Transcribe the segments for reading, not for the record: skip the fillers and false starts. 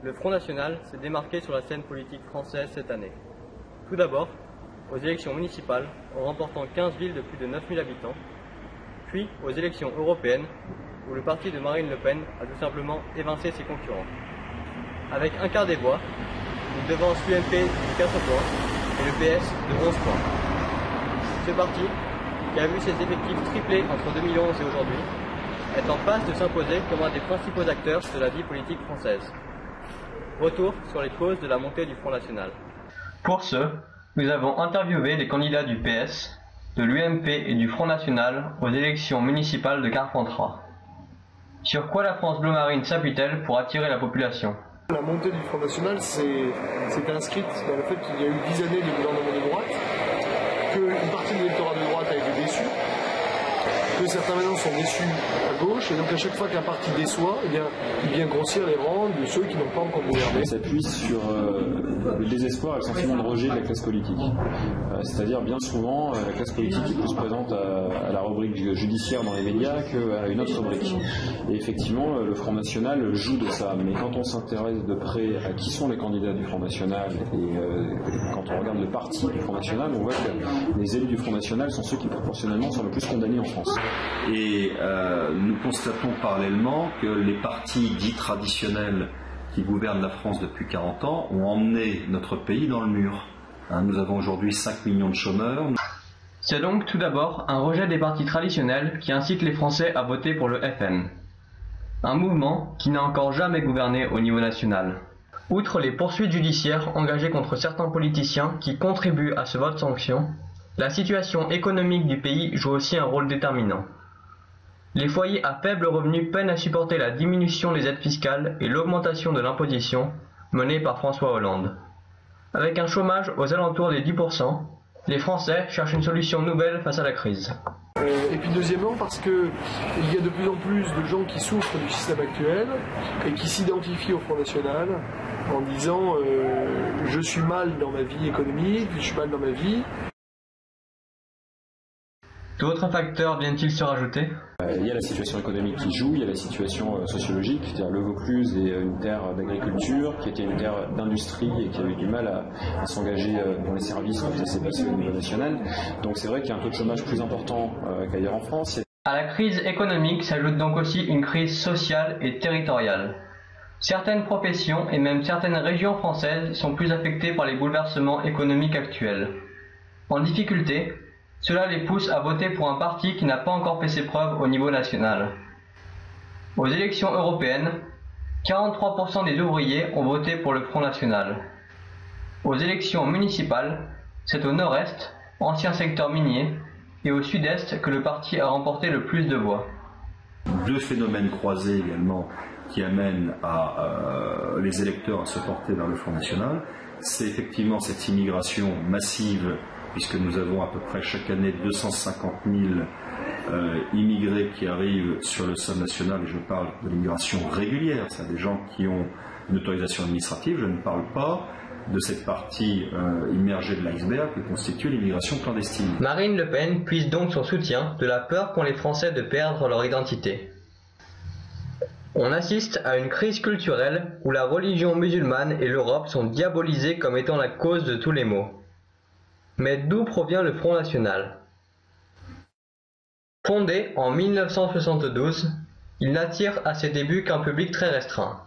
le Front National s'est démarqué sur la scène politique française cette année. Tout d'abord, aux élections municipales, en remportant 15 villes de plus de 9000 habitants, puis aux élections européennes, où le parti de Marine Le Pen a tout simplement évincé ses concurrents. Avec un quart des voix, il devance l'UMP de 4 points et le PS de 11 points. Ce parti, qui a vu ses effectifs tripler entre 2011 et aujourd'hui, est en passe de s'imposer comme un des principaux acteurs de la vie politique française. Retour sur les causes de la montée du Front National. Pour ce, nous avons interviewé les candidats du PS, de l'UMP et du Front National aux élections municipales de Carpentras. Sur quoi la France bleu marine s'appuie-t-elle pour attirer la population? La montée du Front National s'est inscrite dans le fait qu'il y a eu 10 années de gouvernement de droite, qu'une partie de l'électorat de droite a été déçue, que certains maintenant sont déçus à gauche, et donc à chaque fois qu'un parti déçoit, il vient grossir les rangs de ceux qui n'ont pas encore gouverné. Ça s'appuie sur le désespoir et le sentiment de rejet de la classe politique. C'est-à-dire bien souvent, la classe politique est plus présente à la rubrique judiciaire dans les médias qu'à une autre rubrique. Et effectivement, le Front National joue de ça. Mais quand on s'intéresse de près à qui sont les candidats du Front National et quand on regarde le parti du Front National, on voit que les élus du Front National sont ceux qui proportionnellement sont le plus condamnés en France. Et nous constatons parallèlement que les partis dits traditionnels qui gouvernent la France depuis 40 ans ont emmené notre pays dans le mur. Nous avons aujourd'hui 5 millions de chômeurs. C'est donc tout d'abord un rejet des partis traditionnels qui incite les Français à voter pour le FN. Un mouvement qui n'a encore jamais gouverné au niveau national. Outre les poursuites judiciaires engagées contre certains politiciens qui contribuent à ce vote sanction, la situation économique du pays joue aussi un rôle déterminant. Les foyers à faible revenu peinent à supporter la diminution des aides fiscales et l'augmentation de l'imposition menée par François Hollande. Avec un chômage aux alentours des 10%, les Français cherchent une solution nouvelle face à la crise. Et puis deuxièmement parce qu'il y a de plus en plus de gens qui souffrent du système actuel et qui s'identifient au Front National en disant je suis mal dans ma vie économique, je suis mal dans ma vie. D'autres facteurs viennent-ils se rajouter? Il y a la situation économique qui joue, il y a la situation sociologique, c'est-à-dire le Vaucluse est une terre d'agriculture, qui était une terre d'industrie et qui avait du mal à s'engager dans les services quand ça s'est passé au niveau national. Donc c'est vrai qu'il y a un taux de chômage plus important qu'ailleurs en France. À la crise économique s'ajoute donc aussi une crise sociale et territoriale. Certaines professions et même certaines régions françaises sont plus affectées par les bouleversements économiques actuels. En difficulté, cela les pousse à voter pour un parti qui n'a pas encore fait ses preuves au niveau national. Aux élections européennes, 43% des ouvriers ont voté pour le Front National. Aux élections municipales, c'est au nord-est, ancien secteur minier, et au sud-est que le parti a remporté le plus de voix. Deux phénomènes croisés également qui amènent les électeurs à se porter vers le Front National, c'est effectivement cette immigration massive, puisque nous avons à peu près chaque année 250 000 immigrés qui arrivent sur le sol national, et je parle de l'immigration régulière, c'est-à-dire des gens qui ont une autorisation administrative, je ne parle pas de cette partie immergée de l'iceberg que constitue l'immigration clandestine. Marine Le Pen puise donc son soutien de la peur qu'ont les Français de perdre leur identité. On assiste à une crise culturelle où la religion musulmane et l'Europe sont diabolisées comme étant la cause de tous les maux. Mais d'où provient le Front National? Fondé en 1972, il n'attire à ses débuts qu'un public très restreint.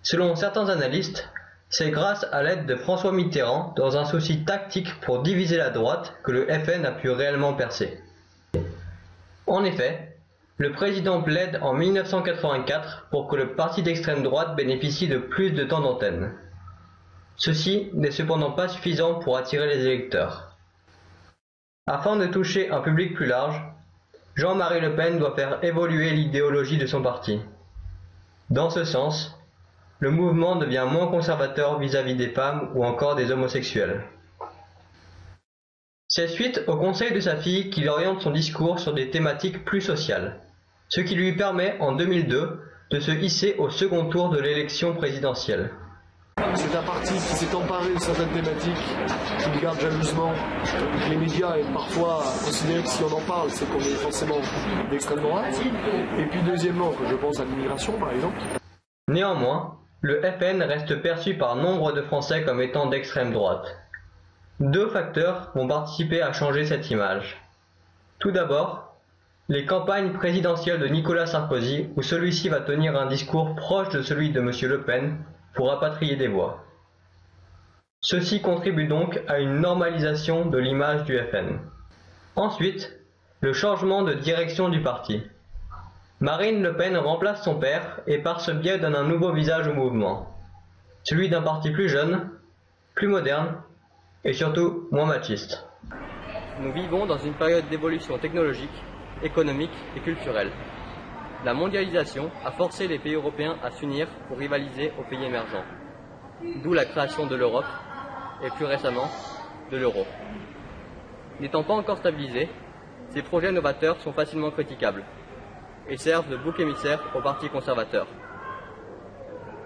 Selon certains analystes, c'est grâce à l'aide de François Mitterrand, dans un souci tactique pour diviser la droite, que le FN a pu réellement percer. En effet, le président plaide en 1984 pour que le parti d'extrême droite bénéficie de plus de temps d'antenne. Ceci n'est cependant pas suffisant pour attirer les électeurs. Afin de toucher un public plus large, Jean-Marie Le Pen doit faire évoluer l'idéologie de son parti. Dans ce sens, le mouvement devient moins conservateur vis-à-vis des femmes ou encore des homosexuels. C'est suite au conseil de sa fille qu'il oriente son discours sur des thématiques plus sociales, ce qui lui permet en 2002 de se hisser au second tour de l'élection présidentielle. C'est un parti qui s'est emparé de certaines thématiques qu'il garde jalousement. Les médias aiment parfois considérer que si on en parle, c'est qu'on est forcément d'extrême droite. Et puis deuxièmement, que je pense à l'immigration par exemple. Néanmoins, le FN reste perçu par nombre de Français comme étant d'extrême droite. Deux facteurs vont participer à changer cette image. Tout d'abord, les campagnes présidentielles de Nicolas Sarkozy, où celui-ci va tenir un discours proche de celui de M. Le Pen pour rapatrier des voix. Ceci contribue donc à une normalisation de l'image du FN. Ensuite, le changement de direction du parti. Marine Le Pen remplace son père et par ce biais donne un nouveau visage au mouvement. Celui d'un parti plus jeune, plus moderne et surtout moins machiste. Nous vivons dans une période d'évolution technologique, économique et culturelle. La mondialisation a forcé les pays européens à s'unir pour rivaliser aux pays émergents. D'où la création de l'Europe et plus récemment de l'euro. N'étant pas encore stabilisés, ces projets novateurs sont facilement critiquables et servent de bouc émissaire au Parti conservateur.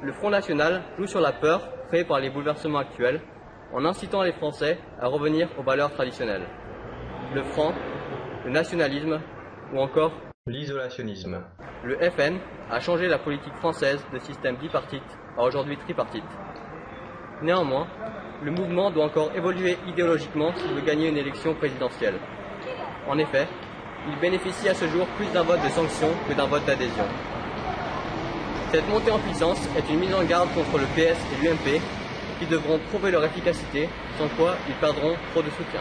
Le Front National joue sur la peur créée par les bouleversements actuels en incitant les Français à revenir aux valeurs traditionnelles. Le franc, le nationalisme ou encore l'isolationnisme. Le FN a changé la politique française de système bipartite à aujourd'hui tripartite. Néanmoins, le mouvement doit encore évoluer idéologiquement s'il veut gagner une élection présidentielle. En effet, il bénéficie à ce jour plus d'un vote de sanction que d'un vote d'adhésion. Cette montée en puissance est une mise en garde contre le PS et l'UMP qui devront prouver leur efficacité, sans quoi ils perdront trop de soutien.